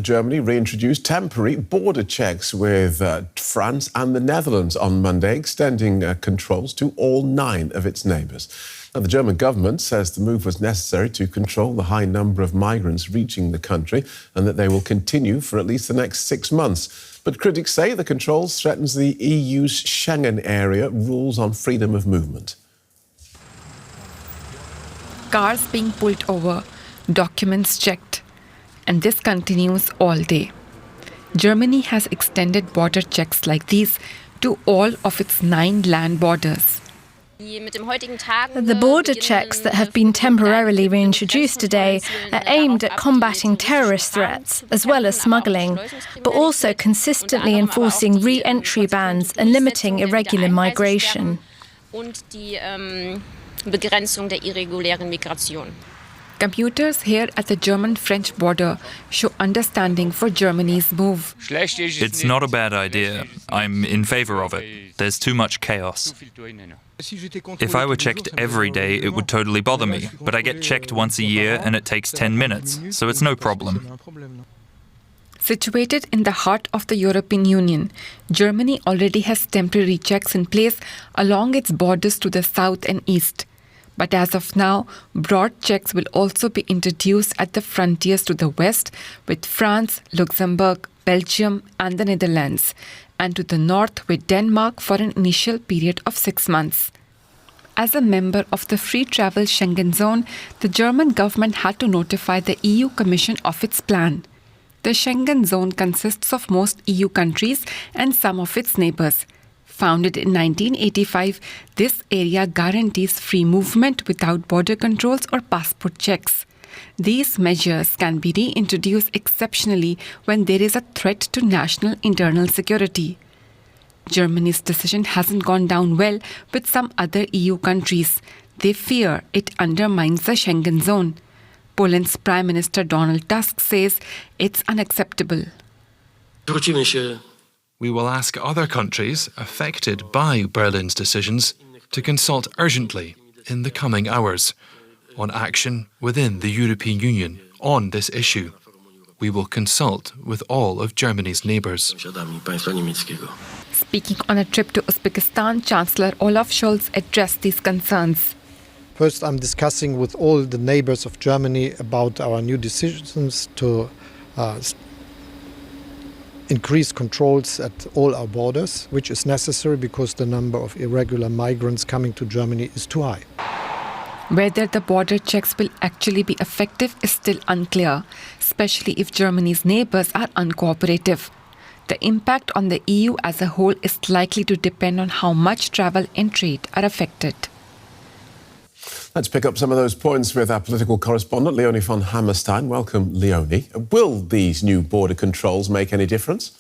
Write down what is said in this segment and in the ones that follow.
Germany reintroduced temporary border checks with France and the Netherlands on Monday, extending controls to all 9 of its neighbours. Now, the German government says the move was necessary to control the high number of migrants reaching the country and that they will continue for at least the next 6 months. But critics say the controls threatens the EU's Schengen area rules on freedom of movement. Cars being pulled over, documents checked, and this continues all day. Germany has extended border checks like these to all of its 9 land borders. The border checks that have been temporarily reintroduced today are aimed at combating terrorist threats, as well as smuggling, but also consistently enforcing re-entry bans and limiting irregular migration. Commuters here at the German-French border show understanding for Germany's move. It's not a bad idea. I'm in favor of it. There's too much chaos. If I were checked every day, it would totally bother me. But I get checked once a year and it takes 10 minutes, so it's no problem. Situated in the heart of the European Union, Germany already has temporary checks in place along its borders to the south and east. But as of now, broad checks will also be introduced at the frontiers to the west with France, Luxembourg, Belgium and the Netherlands, and to the north with Denmark for an initial period of 6 months. As a member of the free travel Schengen zone, the German government had to notify the EU Commission of its plan. The Schengen zone consists of most EU countries and some of its neighbours. Founded in 1985, this area guarantees free movement without border controls or passport checks. These measures can be reintroduced exceptionally when there is a threat to national internal security. Germany's decision hasn't gone down well with some other EU countries. They fear it undermines the Schengen zone. Poland's Prime Minister Donald Tusk says it's unacceptable. We will ask other countries affected by Berlin's decisions to consult urgently in the coming hours on action within the European Union on this issue. We will consult with all of Germany's neighbours. Speaking on a trip to Uzbekistan, Chancellor Olaf Scholz addressed these concerns. First, I'm discussing with all the neighbours of Germany about our new decisions to increase controls at all our borders, which is necessary because the number of irregular migrants coming to Germany is too high. Whether the border checks will actually be effective is still unclear, especially if Germany's neighbours are uncooperative. The impact on the EU as a whole is likely to depend on how much travel and trade are affected. Let's pick up some of those points with our political correspondent, Leonie von Hammerstein. Welcome, Leonie. Will these new border controls make any difference?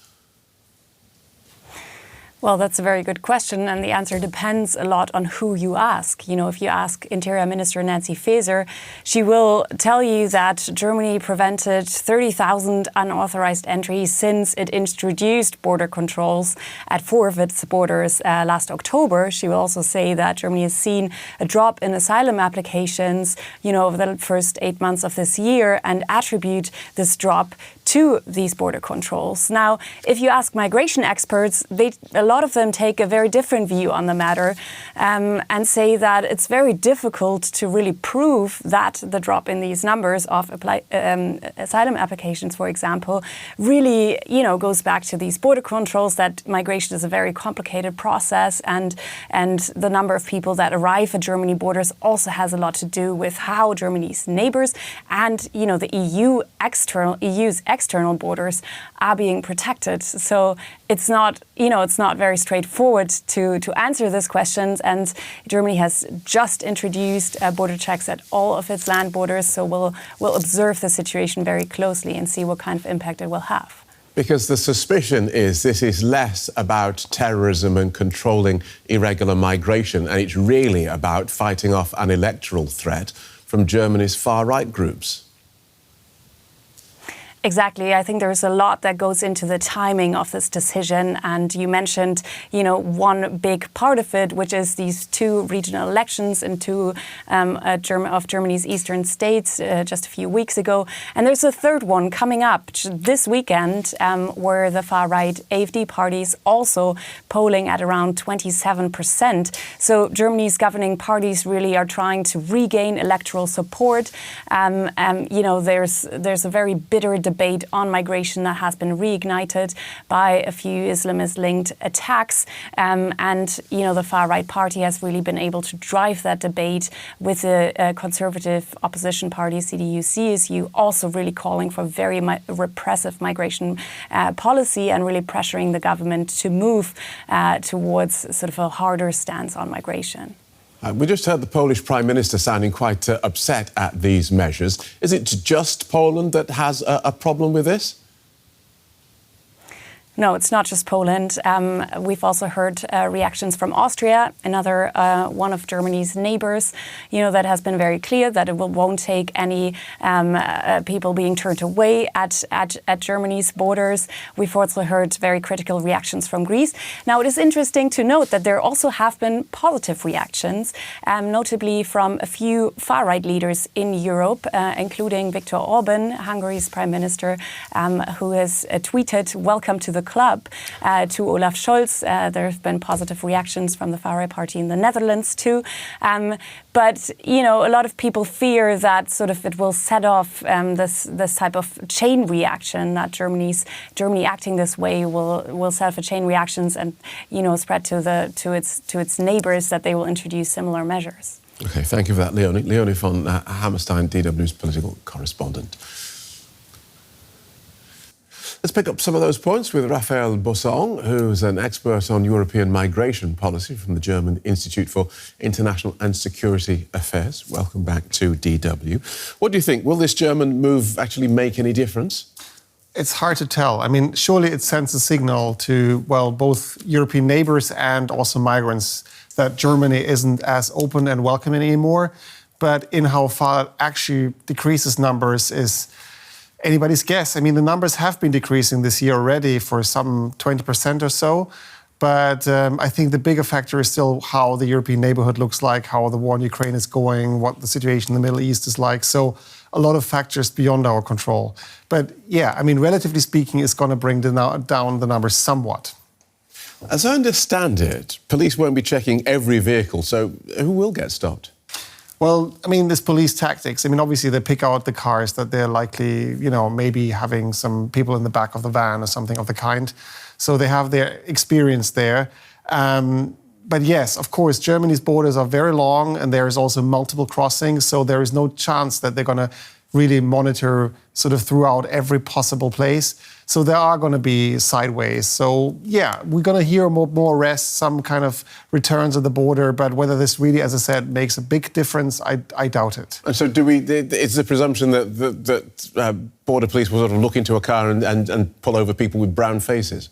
Well, that's a very good question, and the answer depends a lot on who you ask. You know, if you ask Interior Minister Nancy Faeser, she will tell you that Germany prevented 30,000 unauthorized entries since it introduced border controls at 4 of its borders last October. She will also say that Germany has seen a drop in asylum applications, over the first 8 months of this year, and attribute this drop to these border controls. Now, if you ask migration experts, a lot of them take a very different view on the matter and say that it's very difficult to really prove that the drop in these numbers of asylum applications, for example, really, goes back to these border controls, that migration is a very complicated process, and the number of people that arrive at Germany borders also has a lot to do with how Germany's neighbors and, the EU's external borders are being protected. So it's not very straightforward to answer these questions. And Germany has just introduced border checks at all of its land borders. So we'll observe the situation very closely and see what kind of impact it will have. Because the suspicion is this is less about terrorism and controlling irregular migration, and it's really about fighting off an electoral threat from Germany's far-right groups. Exactly. I think there's a lot that goes into the timing of this decision. And you mentioned, one big part of it, which is these two regional elections in two of Germany's eastern states just a few weeks ago. And there's a third one coming up this weekend where the far-right AfD party is also polling at around 27%. So Germany's governing parties really are trying to regain electoral support. There's a very bitter debate on migration that has been reignited by a few Islamist-linked attacks. The far-right party has really been able to drive that debate with the conservative opposition party, CDU-CSU, also really calling for very repressive migration policy and really pressuring the government to move towards sort of a harder stance on migration. We just heard the Polish Prime Minister sounding quite upset at these measures. Is it just Poland that has a problem with this? No, it's not just Poland. We've also heard reactions from Austria, another one of Germany's neighbors, that has been very clear that it won't take any people being turned away at Germany's borders. We've also heard very critical reactions from Greece. Now, it is interesting to note that there also have been positive reactions, notably from a few far-right leaders in Europe, including Viktor Orban, Hungary's prime minister, who has tweeted, "Welcome to the club," to Olaf Scholz. There have been positive reactions from the far-right party in the Netherlands too. But a lot of people fear that sort of it will set off this type of chain reaction, that Germany acting this way will set off a chain reactions and spread to its neighbors, that they will introduce similar measures. Okay, thank you for that, Leonie. Leonie von Hammerstein, DW's political correspondent. Let's pick up some of those points with Raphael Bossong, who's an expert on European migration policy from the German Institute for International and Security Affairs. Welcome back to DW. What do you think? Will this German move actually make any difference? It's hard to tell. I mean, surely it sends a signal to, both European neighbors and also migrants that Germany isn't as open and welcoming anymore. But in how far it actually decreases numbers is anybody's guess. I mean, the numbers have been decreasing this year already for some 20% or so. But I think the bigger factor is still how the European neighborhood looks like, how the war in Ukraine is going, what the situation in the Middle East is like. So a lot of factors beyond our control. But yeah, I mean, relatively speaking, it's going to bring down the numbers somewhat. As I understand it, police won't be checking every vehicle. So who will get stopped? Well, I mean, there's police tactics. I mean, obviously, they pick out the cars that they're likely, maybe having some people in the back of the van or something of the kind. So they have their experience there. But yes, of course, Germany's borders are very long and there is also multiple crossings. So there is no chance that they're going to really monitor sort of throughout every possible place. So there are going to be sideways. So yeah, we're going to hear more arrests, some kind of returns at the border. But whether this really, as I said, makes a big difference, I doubt it. And so it's the presumption that border police will sort of look into a car and pull over people with brown faces?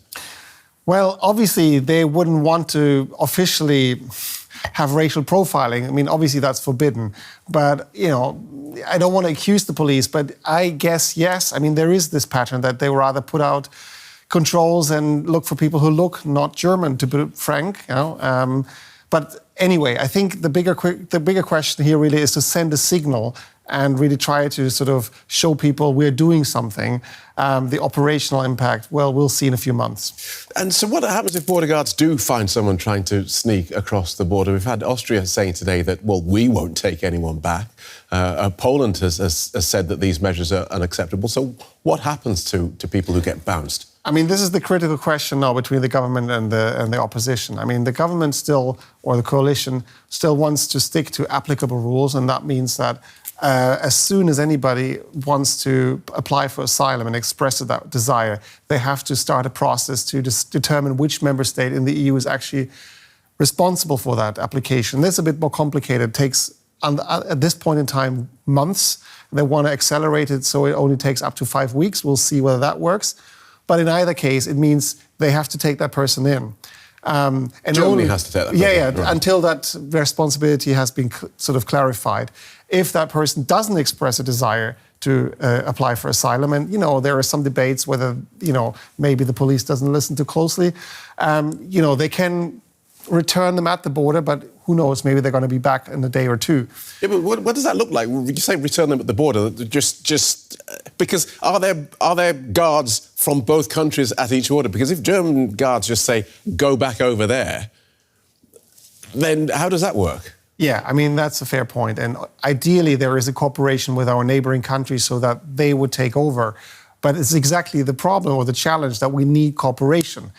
Well, obviously, they wouldn't want to officially have racial profiling. I mean, obviously, that's forbidden. But, I don't want to accuse the police, but I guess, yes. I mean, there is this pattern that they rather put out controls and look for people who look not German, to be frank. But anyway, I think the bigger question here really is to send a signal and really try to sort of show people we're doing something. The operational impact, we'll see in a few months. And so what happens if border guards do find someone trying to sneak across the border? We've had Austria saying today that, we won't take anyone back. Poland has said that these measures are unacceptable. So what happens to people who get bounced? I mean, this is the critical question now between the government and the opposition. I mean, the government still, or the coalition, still wants to stick to applicable rules, and that means that as soon as anybody wants to apply for asylum and express that desire, they have to start a process to determine which member state in the EU is actually responsible for that application. This is a bit more complicated. It takes, at this point in time, months. They want to accelerate it, so it only takes up to 5 weeks. We'll see whether that works. But in either case, it means they have to take that person in. And Germany has to take that person in. Right. Until that responsibility has been sort of clarified. If that person doesn't express a desire to apply for asylum. And, there are some debates whether, maybe the police doesn't listen too closely. They can return them at the border, but who knows, maybe they're going to be back in a day or two. Yeah, but what does that look like? When you say return them at the border, just because are there guards from both countries at each border? Because if German guards just say, go back over there, then how does that work? Yeah, I mean, that's a fair point. And ideally, there is a cooperation with our neighboring countries so that they would take over. But it's exactly the problem or the challenge that we need cooperation.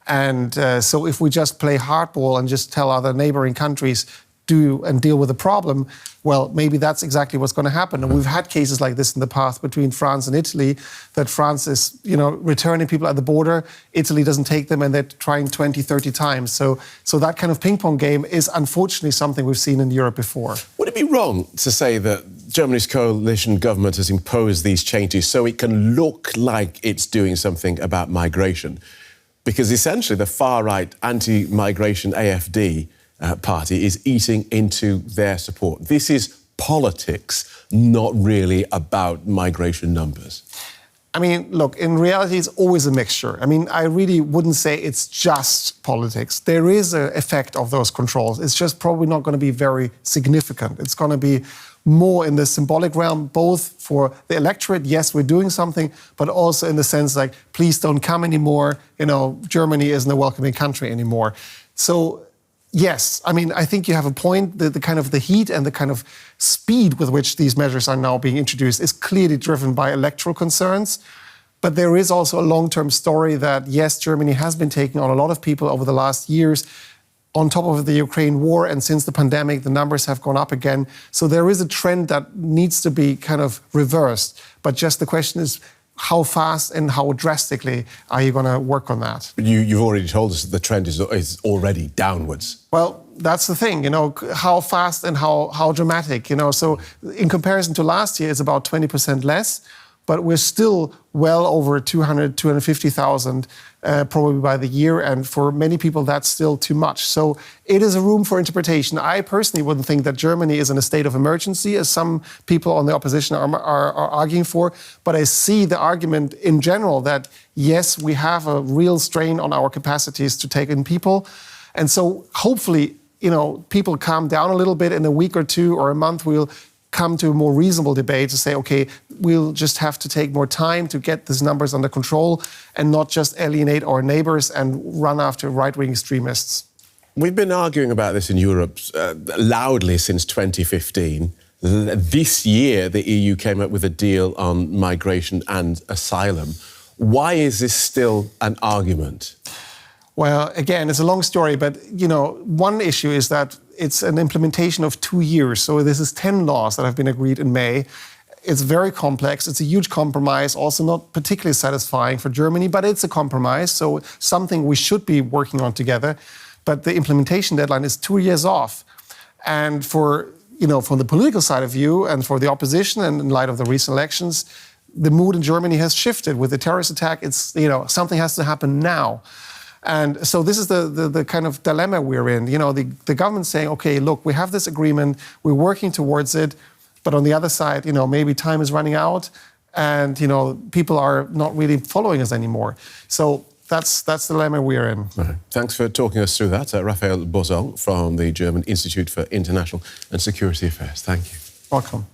And so if we just play hardball and just tell other neighboring countries do and deal with the problem, well, maybe that's exactly what's going to happen. And we've had cases like this in the past between France and Italy, that France is, returning people at the border. Italy doesn't take them and they're trying 20, 30 times. So that kind of ping-pong game is unfortunately something we've seen in Europe before. Would it be wrong to say that Germany's coalition government has imposed these changes so it can look like it's doing something about migration? Because essentially the far-right anti-migration AfD party is eating into their support. This is politics, not really about migration numbers. I mean, look, in reality, it's always a mixture. I mean, I really wouldn't say it's just politics. There is an effect of those controls. It's just probably not going to be very significant. It's going to be more in the symbolic realm, both for the electorate, yes, we're doing something, but also in the sense like, please don't come anymore. Germany isn't a welcoming country anymore. So, yes, I mean, I think you have a point. The kind of the heat and the kind of speed with which these measures are now being introduced is clearly driven by electoral concerns. But there is also a long-term story that, yes, Germany has been taking on a lot of people over the last years, on top of the Ukraine war, and since the pandemic, the numbers have gone up again. So there is a trend that needs to be kind of reversed. But just the question is, how fast and how drastically are you going to work on that? But you've already told us that the trend is already downwards. Well, that's the thing, how fast and how dramatic, So in comparison to last year, it's about 20% less. But we're still well over 200, 250,000 probably by the year. And for many people, that's still too much. So it is a room for interpretation. I personally wouldn't think that Germany is in a state of emergency, as some people on the opposition are arguing for. But I see the argument in general that, yes, we have a real strain on our capacities to take in people. And so hopefully, people calm down a little bit in a week or two or a month. We'll come to a more reasonable debate to say, okay, we'll just have to take more time to get these numbers under control and not just alienate our neighbors and run after right-wing extremists. We've been arguing about this in Europe loudly since 2015. This year, the EU came up with a deal on migration and asylum. Why is this still an argument? Well, again, it's a long story, but, one issue is that it's an implementation of 2 years. So this is 10 laws that have been agreed in May. It's very complex. It's a huge compromise, also not particularly satisfying for Germany, but it's a compromise. So something we should be working on together. But the implementation deadline is 2 years off. And for, from the political side of view and for the opposition and in light of the recent elections, the mood in Germany has shifted. With the terrorist attack, it's, something has to happen now. And so this is the kind of dilemma we're in. The government's saying, okay, look, we have this agreement, we're working towards it, but on the other side, maybe time is running out and, people are not really following us anymore. So that's the dilemma we're in. Right. Thanks for talking us through that. Raphael Bossong from the German Institute for International and Security Affairs. Thank you. Welcome.